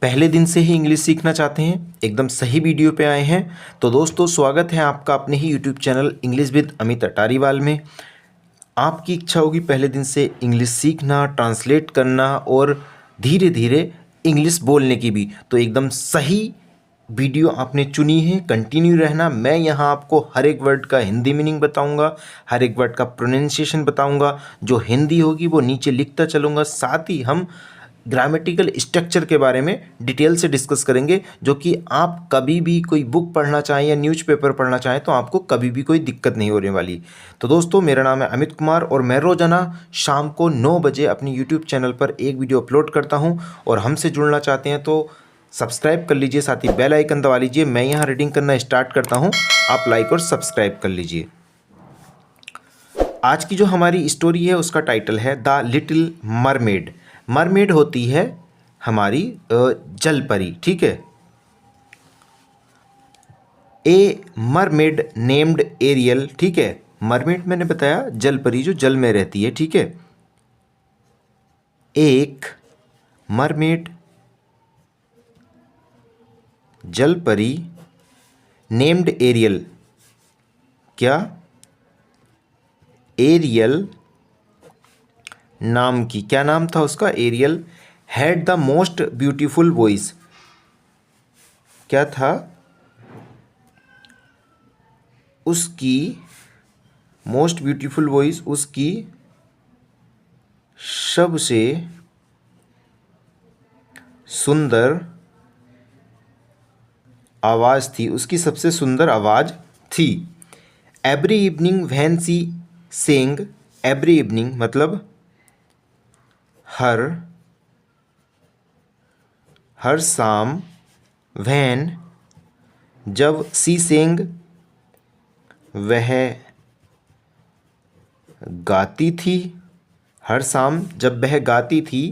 पहले दिन से ही इंग्लिश सीखना चाहते हैं, एकदम सही वीडियो पे आए हैं। तो दोस्तों स्वागत है आपका अपने ही YouTube channel English with Amit Atariwal में। आपकी इच्छा होगी पहले दिन से इंग्लिश सीखना, ट्रांसलेट करना और धीरे धीरे इंग्लिश बोलने की भी, तो एकदम सही वीडियो आपने चुनी है। कंटिन्यू रहना। मैं यहाँ आपको हर एक वर्ड का हिंदी मीनिंग बताऊँगा, हर एक वर्ड का प्रोनाउंसिएशन बताऊँगा। जो हिंदी होगी वो नीचे लिखता चलूँगा। साथ ही हम ग्रामेटिकल स्ट्रक्चर के बारे में डिटेल से डिस्कस करेंगे, जो कि आप कभी भी कोई बुक पढ़ना चाहें या न्यूज़पेपर पढ़ना चाहें तो आपको कभी भी कोई दिक्कत नहीं होने वाली। तो दोस्तों मेरा नाम है अमित कुमार और मैं रोज़ाना शाम को 9 बजे अपनी यूट्यूब चैनल पर एक वीडियो अपलोड करता हूं। और हमसे जुड़ना चाहते हैं तो सब्सक्राइब कर लीजिए, साथ ही बेल आइकन दबा लीजिए। मैं यहाँ रीडिंग करना स्टार्ट करता हूँ, आप लाइक और सब्सक्राइब कर लीजिए। आज की जो हमारी स्टोरी है उसका टाइटल है द लिटिल मरमेड। मरमेड होती है हमारी जल परी, ठीक है। ए मरमेड नेम्ड एरियल, ठीक है। मरमेड मैंने बताया जल परी जो जल में रहती है, ठीक है। एक मरमेड जल परी नेम्ड एरियल, क्या? एरियल नाम की, क्या नाम था उसका? Ariel. Had the most beautiful voice, क्या था? उसकी मोस्ट ब्यूटीफुल वॉइस, उसकी सबसे सुंदर आवाज़ थी, उसकी सबसे सुंदर आवाज़ थी। Every evening when she sang, every evening मतलब हर शाम, व्हेन जब, सी सेंग वह गाती थी, हर शाम जब वह गाती थी।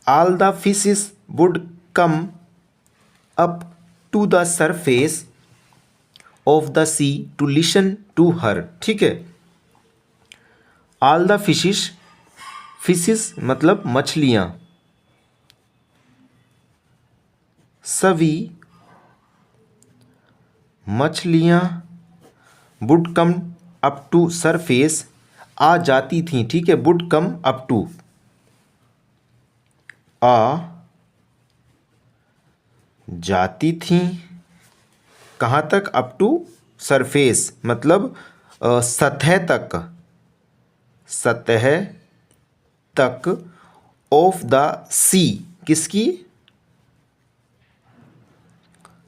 All the fishes would come up to the surface of the sea to listen to her, ठीक है। ऑल द फिशेस, फिशेस मतलब मछलियाँ, सभी मछलियाँ would come up to surface, आ जाती थीं, ठीक है। वुड कम अप टू, आ जाती थीं कहाँ तक? अप टू सरफेस मतलब सतह तक, सतह तक। ऑफ द सी, किसकी?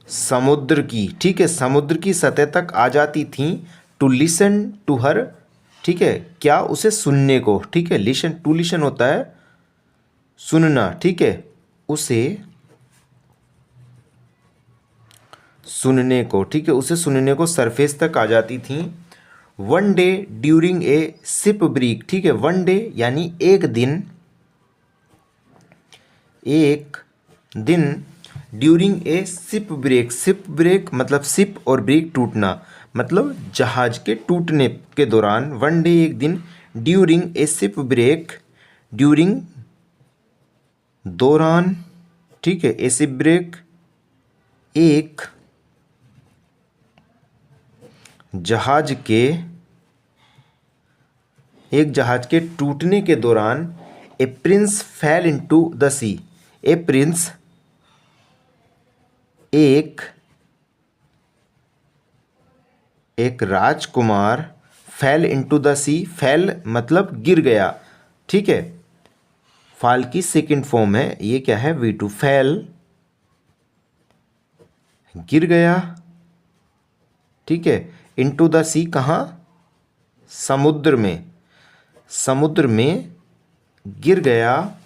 समुद्र की, ठीक है। समुद्र की सतह तक आ जाती थीं। टू लिसन टू हर, ठीक है। क्या? उसे सुनने को, ठीक है। लिसन, टू लिसन होता है सुनना, ठीक है। उसे सुनने को, ठीक है। उसे सुनने को सरफेस तक आ जाती थीं। One day during a ship break, ठीक है। वन डे यानी एक दिन, एक दिन। During a ship break, ship break मतलब सिप और ब्रेक टूटना, मतलब जहाज के टूटने के दौरान। वन डे एक दिन, during a ship break, during दौरान, ठीक है। ए सिप ब्रेक एक जहाज के टूटने के दौरान। A prince fell into the sea, a prince एक राजकुमार, fell into the sea, fell मतलब गिर गया, ठीक है। फाल की सेकंड फॉर्म है, ये क्या है? वी टू, फेल गिर गया, ठीक है। इनटू द सी कहाँ? समुद्र में, समुद्र में गिर गया।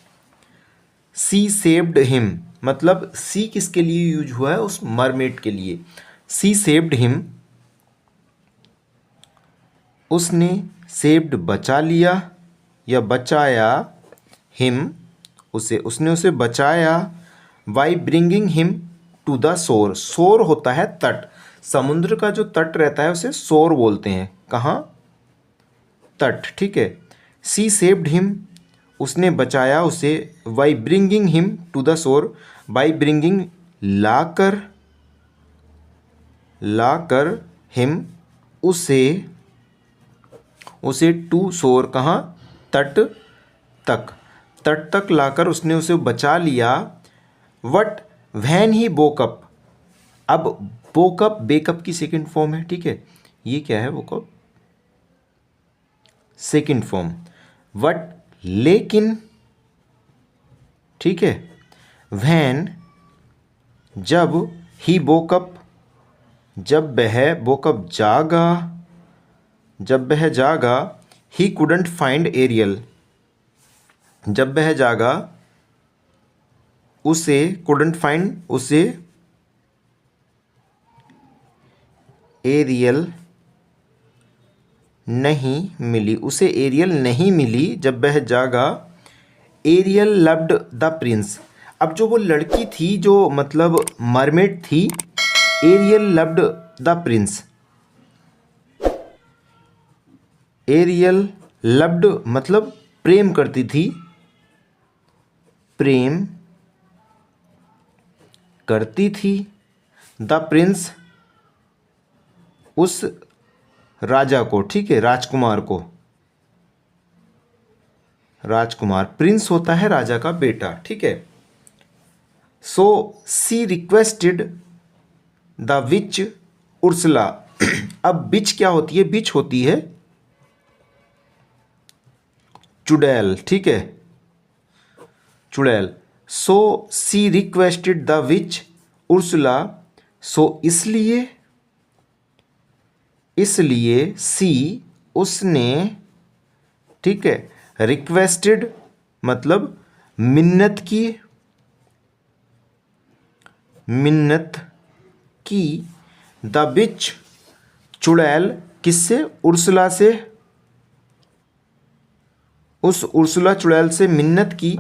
सी सेव्ड हिम मतलब सी किसके लिए यूज हुआ है? उस मरमेड के लिए। सी सेव्ड हिम, उसने, सेव्ड बचा लिया या बचाया, हिम उसने उसे बचाया। By bringing him to the shore, shore होता है तट, समुद्र का जो तट रहता है उसे शोर बोलते हैं। कहाँ? तट, ठीक है। सी सेव्ड हिम, उसने बचाया उसे, by bringing him to the shore, by bringing लाकर हिम उसे टू शोर, कहाँ, तट तक लाकर उसने उसे बचा लिया। वट वैन ही बोकअप, अब बोकअप बेकअप की सेकंड फॉर्म है, ठीक है, ये क्या है, बोकअप सेकंड फॉर्म। वट लेकिन, ठीक है, वैन जब, ही बोकअप जब वह, बोकअप जब वह जागा, ही कुडंट फाइंड एरियल, जब वह जागा उसे, कुडंट फाइंड उसे एरियल नहीं मिली, उसे एरियल नहीं मिली जब वह जागा। एरियल लव्ड द प्रिंस, अब जो वो लड़की थी जो मतलब मरमेड थी, Ariel loved the prince, Ariel loved मतलब प्रेम करती थी, प्रेम करती थी, द प्रिंस उस राजा को, ठीक है, राजकुमार को, राजकुमार प्रिंस होता है राजा का बेटा, ठीक है। सो सी रिक्वेस्टेड द विच उर्सला, अब बिच क्या होती है, बिच होती है चुड़ैल, ठीक है, चुड़ैल। सो सी रिक्वेस्टेड द विच उर्सला, सो इसलिए सी उसने, ठीक है, रिक्वेस्टेड मतलब मिन्नत की, द विच चुड़ैल, किससे, उर्सला से, उस उर्सुला चुड़ैल से मिन्नत की,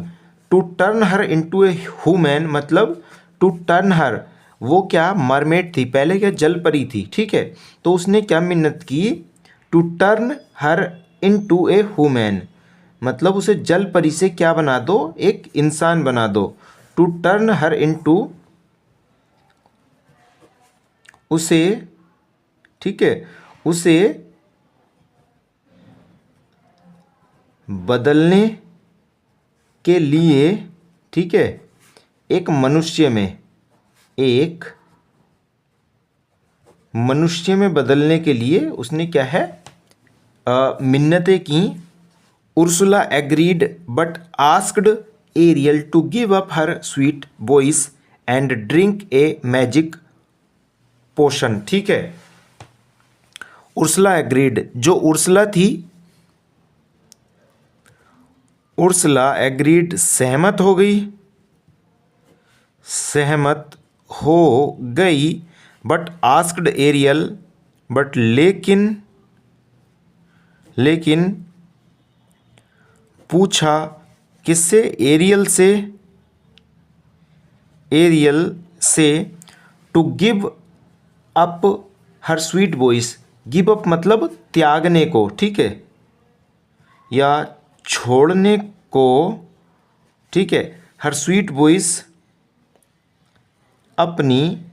to turn her into a human, मतलब टू टर्न हर, वो क्या मरमेड थी, पहले क्या जल परी थी, ठीक है, तो उसने क्या मिन्नत की, to turn her into a human, मतलब उसे जल परी से क्या बना दो, एक इंसान बना दो, टू टर्न हर इनटू, उसे, ठीक है, उसे बदलने के लिए, ठीक है, एक मनुष्य में बदलने के लिए उसने क्या है, मिन्नतें की। Ursula agreed but asked Ariel to give up her sweet voice and drink a magic potion, ठीक है। उर्सुला एग्रीड, जो उर्सुला थी, उर्सुला एग्रीड सहमत हो गई, बट आस्क्ड एरियल, बट लेकिन पूछा किससे, एरियल से, to give up her sweet voice, give up मतलब त्यागने को, ठीक है, या छोड़ने को, ठीक है, हर स्वीट वॉइस अपनी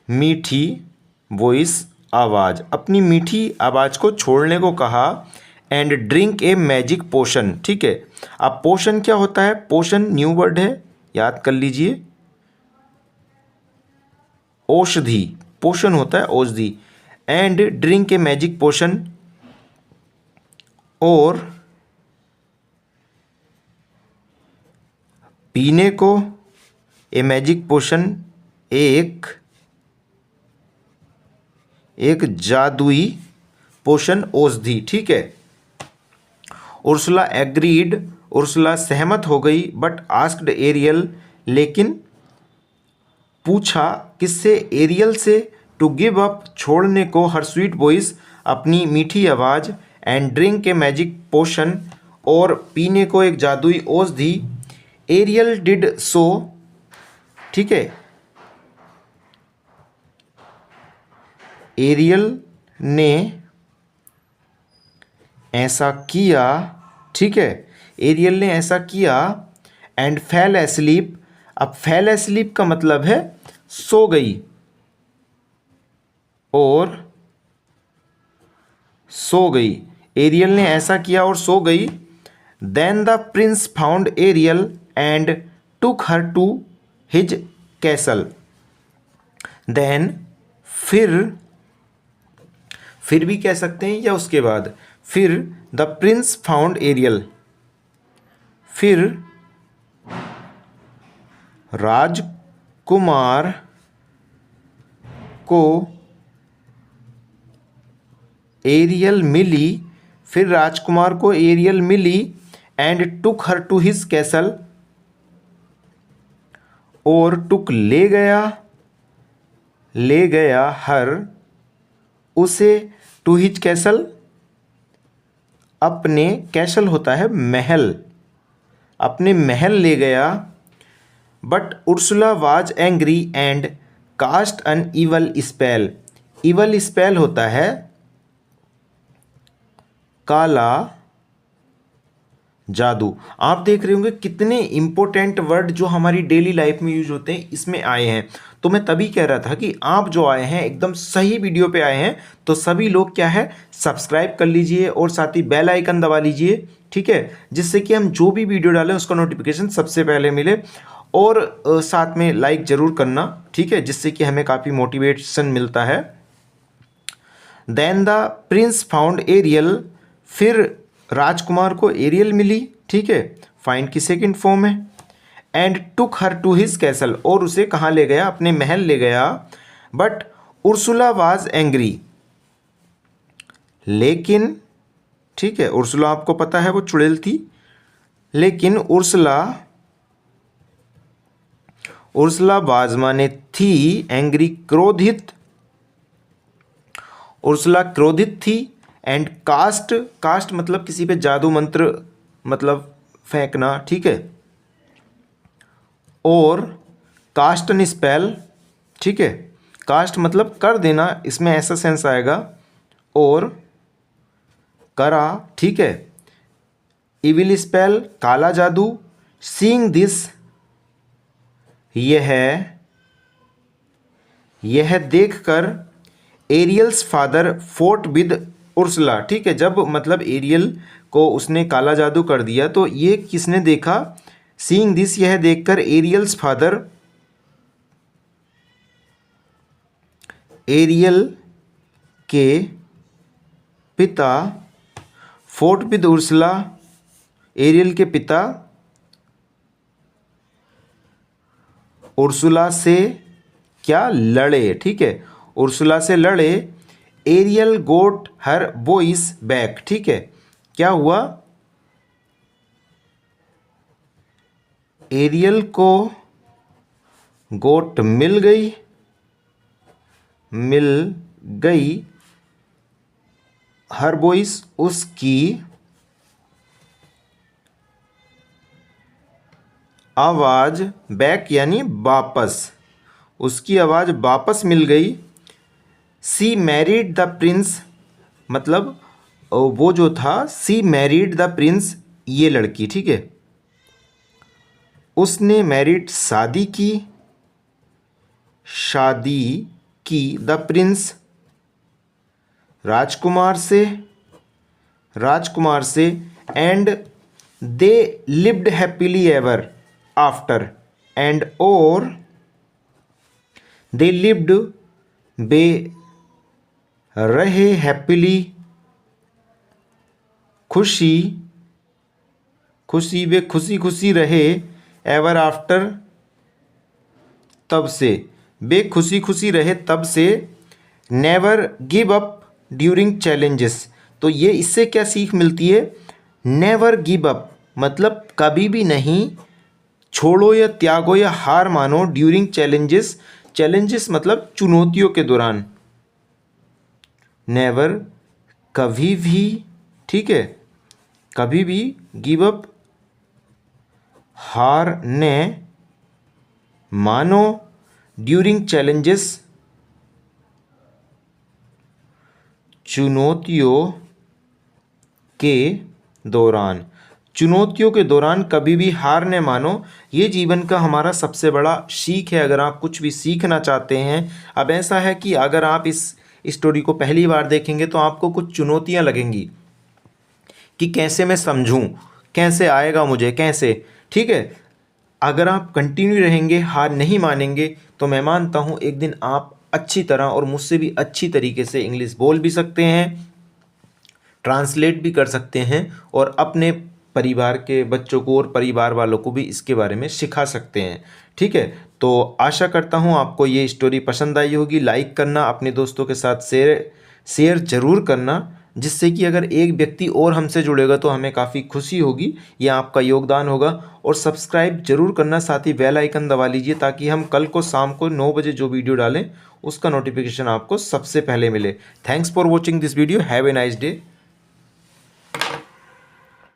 मीठी वॉइस आवाज़, अपनी मीठी आवाज़ को छोड़ने को कहा। And drink a magic potion, ठीक है, अब पोशन क्या होता है, पोशन न्यू वर्ड है, याद कर लीजिए, औषधि, पोषण होता है औषधि। And drink a magic potion, और पीने को, ए मैजिक पोशन एक जादुई पोशन औषधि, ठीक है। उर्सुला एग्रीड, उर्सुला सहमत हो गई, बट आस्क्ड एरियल, लेकिन पूछा किससे, एरियल से, टू गिव अप छोड़ने को, हर स्वीट वॉइस अपनी मीठी आवाज़, and drink a magic potion और पीने को एक जादुई औषधि। एरियल डिड सो, ठीक है, एरियल ने ऐसा किया, ठीक है, एरियल ने ऐसा किया एंड फेल एस्लीप। अब फेल एस्लीप का मतलब है सो गई, और सो गई, एरियल ने ऐसा किया और सो गई। Then the prince found Ariel and took her to his castle. Then फिर भी कह सकते हैं, या उसके बाद, फिर द प्रिंस फाउंड एरियल, फिर राजकुमार को एरियल मिली, फिर राजकुमार को एरियल मिली and took her to his castle, और टुक ले गया हर उसे टू हिज कैसल, अपने, कैसल होता है महल, अपने महल ले गया। But Ursula was angry and cast an evil spell. Evil spell होता है काला जादू। आप देख रहे होंगे कितने इंपॉर्टेंट वर्ड जो हमारी डेली लाइफ में यूज होते हैं इसमें आए हैं। तो मैं तभी कह रहा था कि आप जो आए हैं एकदम सही वीडियो पे आए हैं, तो सभी लोग क्या है, सब्सक्राइब कर लीजिए और साथ ही बेल आइकन दबा लीजिए, ठीक है, जिससे कि हम जो भी वीडियो डालें उसका नोटिफिकेशन सबसे पहले मिले। और साथ में लाइक ज़रूर करना, ठीक है, जिससे कि हमें काफ़ी मोटिवेशन मिलता है। Then the prince found Ariel, फिर राजकुमार को एरियल मिली, ठीक है, फाइंड की सेकंड फॉर्म है। And took her to his castle, और उसे कहाँ ले गया, अपने महल ले गया। बट उर्सुला वाज एंग्री, लेकिन, ठीक है, उर्सुला आपको पता है वो चुड़ैल थी, लेकिन उर्सुला वाज माने थी, एंग्री क्रोधित, उर्सुला क्रोधित थी। एंड कास्ट मतलब किसी पे जादू मंत्र मतलब फेंकना, ठीक है, और कास्ट एन स्पेल, ठीक है, कास्ट मतलब कर देना, इसमें ऐसा सेंस आएगा, और करा, ठीक है, इविल स्पेल काला जादू। सीइंग दिस, यह देखकर एरियल्स फादर फोर्ट विद उर्सुला, ठीक है, जब मतलब एरियल को उसने काला जादू कर दिया तो ये किसने देखा, सीइंग दिस, यह देखकर एरियल्स फादर, एरियल के पिता, फोर्ट विद उर्सुला, एरियल के पिता उर्सुला से क्या लड़े, ठीक है, उर्सुला से लड़े। एरियल गोट हर वॉइस बैक, ठीक है, क्या हुआ, एरियल को गोट मिल गई हर वॉइस, उसकी आवाज, बैक यानी वापस, उसकी आवाज वापस मिल गई। सी मैरिड द प्रिंस, मतलब वो जो था, सी मैरिड द प्रिंस, ये लड़की, ठीक है, उसने मैरिड शादी की द प्रिंस, राजकुमार से, and they lived happily ever after, and और दे लिव्ड, वे रहे, हैप्पीली वे खुशी रहे, एवर आफ्टर, तब से, वे खुशी रहे तब से। Never give up during challenges, तो ये इससे क्या सीख मिलती है, नेवर गिव अप मतलब कभी भी नहीं छोड़ो या त्यागो या हार मानो, ड्यूरिंग चैलेंजेस मतलब चुनौतियों के दौरान, नेवर कभी भी, ठीक है, कभी भी, गिव अप हार ने मानो, ड्यूरिंग चैलेंजेस चुनौतियों के दौरान, चुनौतियों के दौरान कभी भी हार न मानो। ये जीवन का हमारा सबसे बड़ा सीख है। अगर आप कुछ भी सीखना चाहते हैं, अब ऐसा है कि अगर आप इस स्टोरी को पहली बार देखेंगे तो आपको कुछ चुनौतियां लगेंगी कि कैसे मैं समझूं, कैसे आएगा मुझे, कैसे, ठीक है। अगर आप कंटिन्यू रहेंगे, हार नहीं मानेंगे, तो मैं मानता हूँ एक दिन आप अच्छी तरह और मुझसे भी अच्छी तरीके से इंग्लिश बोल भी सकते हैं, ट्रांसलेट भी कर सकते हैं और अपने परिवार के बच्चों को और परिवार वालों को भी इसके बारे में सिखा सकते हैं, ठीक है। तो आशा करता हूँ आपको ये स्टोरी पसंद आई होगी। लाइक करना, अपने दोस्तों के साथ शेयर ज़रूर करना, जिससे कि अगर एक व्यक्ति और हमसे जुड़ेगा तो हमें काफ़ी खुशी होगी, ये आपका योगदान होगा। और सब्सक्राइब जरूर करना, साथ ही बेल आइकन दबा लीजिए ताकि हम कल को शाम को 9 बजे जो वीडियो डालें उसका नोटिफिकेशन आपको सबसे पहले मिले। Thanks for watching this video. Have a nice day.